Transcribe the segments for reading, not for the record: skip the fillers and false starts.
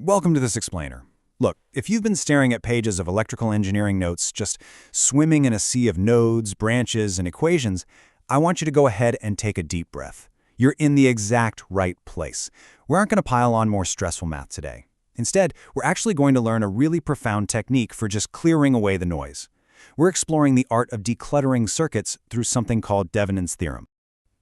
welcome to this explainer. Look, if you've been staring at pages of electrical engineering notes, just swimming in a sea of nodes, branches, and equations, I want you to go ahead and take a deep breath. You're in the exact right place. We aren't going to pile on more stressful math today. Instead, we're actually going to learn a really profound technique for just clearing away the noise. We're exploring the art of decluttering circuits through something called Thevenin's theorem.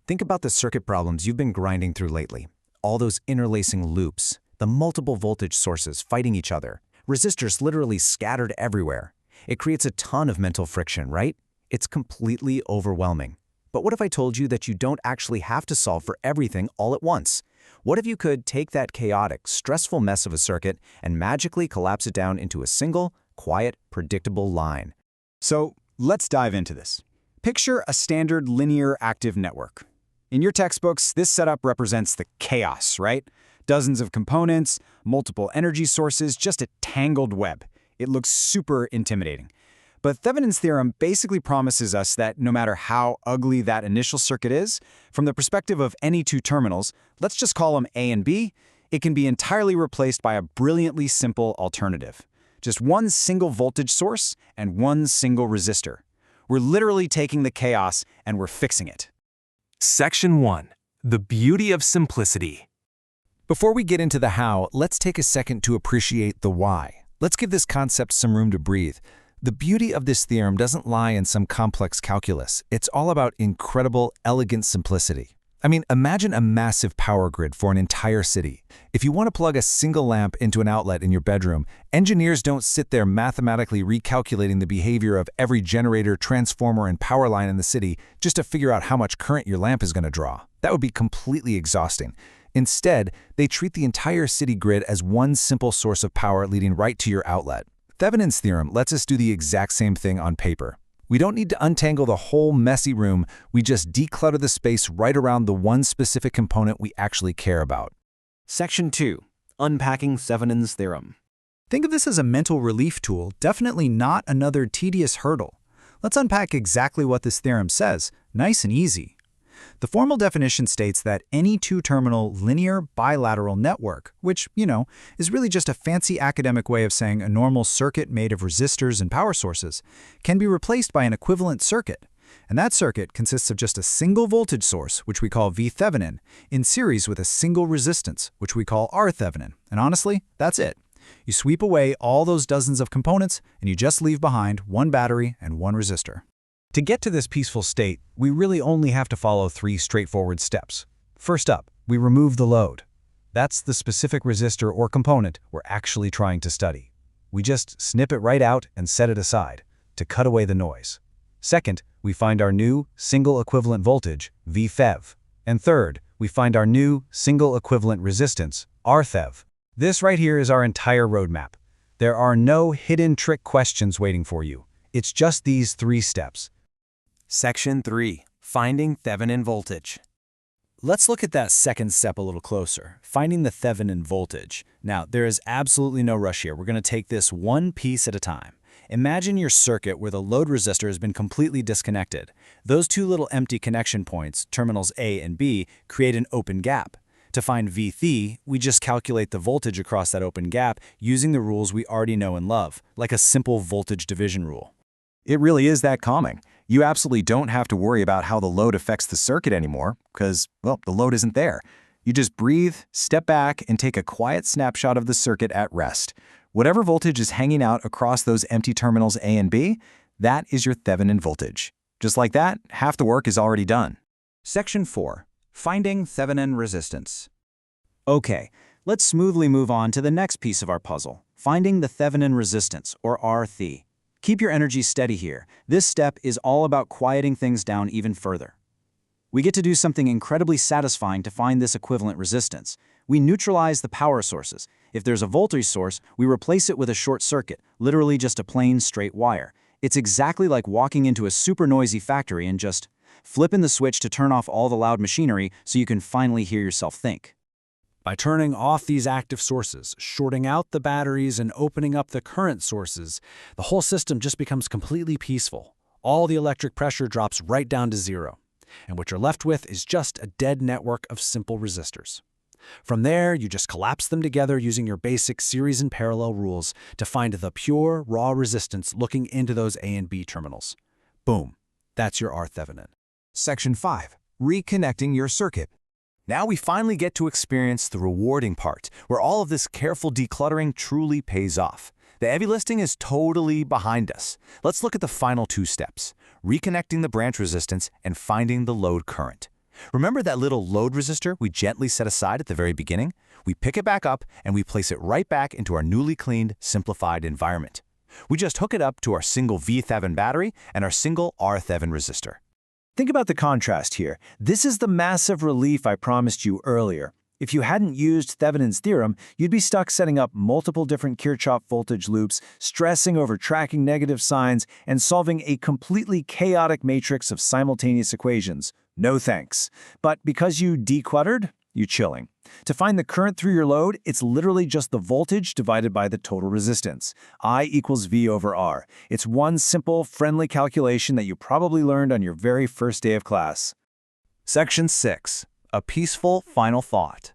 Think about the circuit problems you've been grinding through lately. All those interlacing loops, the multiple voltage sources fighting each other, resistors literally scattered everywhere. It creates a ton of mental friction, right? It's completely overwhelming. But what if I told you that you don't actually have to solve for everything all at once? What if you could take that chaotic, stressful mess of a circuit and magically collapse it down into a single, quiet, predictable line? So let's dive into this. Picture a standard linear active network. In your textbooks, this setup represents the chaos, right? Dozens of components, multiple energy sources, just a tangled web. It looks super intimidating. But Thevenin's theorem basically promises us that no matter how ugly that initial circuit is, from the perspective of any two terminals, let's just call them A and B, it can be entirely replaced by a brilliantly simple alternative. Just one single voltage source and one single resistor. We're literally taking the chaos and we're fixing it. Section 1. The beauty of simplicity. Before we get into the how, let's take a second to appreciate the why. Let's give this concept some room to breathe. The beauty of this theorem doesn't lie in some complex calculus. It's all about incredible, elegant simplicity. I mean, imagine a massive power grid for an entire city. If you want to plug a single lamp into an outlet in your bedroom, engineers don't sit there mathematically recalculating the behavior of every generator, transformer, and power line in the city just to figure out how much current your lamp is going to draw. That would be completely exhausting. Instead, they treat the entire city grid as one simple source of power leading right to your outlet. Thevenin's theorem lets us do the exact same thing on paper. We don't need to untangle the whole messy room, we just declutter the space right around the one specific component we actually care about. Section 2. Unpacking Thevenin's theorem. Think of this as a mental relief tool, definitely not another tedious hurdle. Let's unpack exactly what this theorem says, nice and easy. The formal definition states that any two-terminal linear bilateral network, which, is really just a fancy academic way of saying a normal circuit made of resistors and power sources, can be replaced by an equivalent circuit. And that circuit consists of just a single voltage source, which we call Thevenin, in series with a single resistance, which we call Thevenin. And honestly, that's it. You sweep away all those dozens of components, and you just leave behind one battery and one resistor. To get to this peaceful state, we really only have to follow 3 straightforward steps. First up, we remove the load. That's the specific resistor or component we're actually trying to study. We just snip it right out and set it aside to cut away the noise. Second, we find our new single equivalent voltage, Thev. And third, we find our new single equivalent resistance, Thev. This right here is our entire roadmap. There are no hidden trick questions waiting for you. It's just these 3 steps. Section 3. Finding Thevenin voltage. Let's look at that second step a little closer, finding the Thevenin voltage. Now, there is absolutely no rush here. We're going to take this one piece at a time. Imagine your circuit where the load resistor has been completely disconnected. Those 2 little empty connection points, terminals A and B, create an open gap. To find Vth, we just calculate the voltage across that open gap using the rules we already know and love, like a simple voltage division rule. It really is that calming. You absolutely don't have to worry about how the load affects the circuit anymore, because, well, the load isn't there. You just breathe, step back, and take a quiet snapshot of the circuit at rest. Whatever voltage is hanging out across those empty terminals A and B, that is your Thevenin voltage. Just like that, half the work is already done. Section 4. Finding Thevenin resistance. Okay, let's smoothly move on to the next piece of our puzzle, finding the Thevenin resistance, or Rth. Keep your energy steady here. This step is all about quieting things down even further. We get to do something incredibly satisfying to find this equivalent resistance. We neutralize the power sources. If there's a voltage source, we replace it with a short circuit, literally just a plain straight wire. It's exactly like walking into a super noisy factory and just flipping the switch to turn off all the loud machinery so you can finally hear yourself think. By turning off these active sources, shorting out the batteries, and opening up the current sources, the whole system just becomes completely peaceful. All the electric pressure drops right down to 0. And what you're left with is just a dead network of simple resistors. From there, you just collapse them together using your basic series and parallel rules to find the pure, raw resistance looking into those A and B terminals. Boom. That's your R Thevenin. Section 5. Reconnecting your circuit. Now we finally get to experience the rewarding part, where all of this careful decluttering truly pays off. The heavy lifting is totally behind us. Let's look at the final 2 steps: reconnecting the branch resistance and finding the load current. Remember that little load resistor we gently set aside at the very beginning? We pick it back up and we place it right back into our newly cleaned, simplified environment. We just hook it up to our single V-Thevenin battery and our single R-Thevenin resistor. Think about the contrast here. This is the massive relief I promised you earlier. If you hadn't used Thevenin's theorem, you'd be stuck setting up multiple different Kirchhoff voltage loops, stressing over tracking negative signs, and solving a completely chaotic matrix of simultaneous equations. No thanks. But because you decluttered, you're chilling. To find the current through your load, it's literally just the voltage divided by the total resistance. I equals V over R. It's one simple, friendly calculation that you probably learned on your very first day of class. Section 6. A peaceful final thought.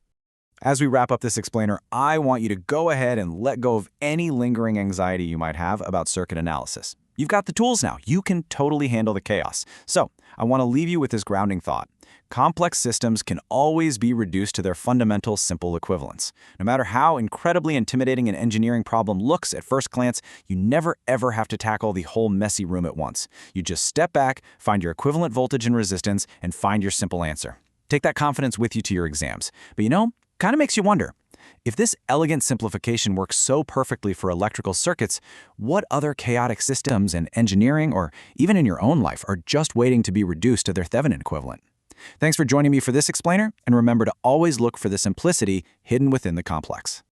As we wrap up this explainer, I want you to go ahead and let go of any lingering anxiety you might have about circuit analysis. You've got the tools now. You can totally handle the chaos. So, I want to leave you with this grounding thought. Complex systems can always be reduced to their fundamental simple equivalents. No matter how incredibly intimidating an engineering problem looks at first glance, you never ever have to tackle the whole messy room at once. You just step back, find your equivalent voltage and resistance, and find your simple answer. Take that confidence with you to your exams. But kind of makes you wonder, if this elegant simplification works so perfectly for electrical circuits, what other chaotic systems in engineering or even in your own life are just waiting to be reduced to their Thevenin equivalent? Thanks for joining me for this explainer, and remember to always look for the simplicity hidden within the complex.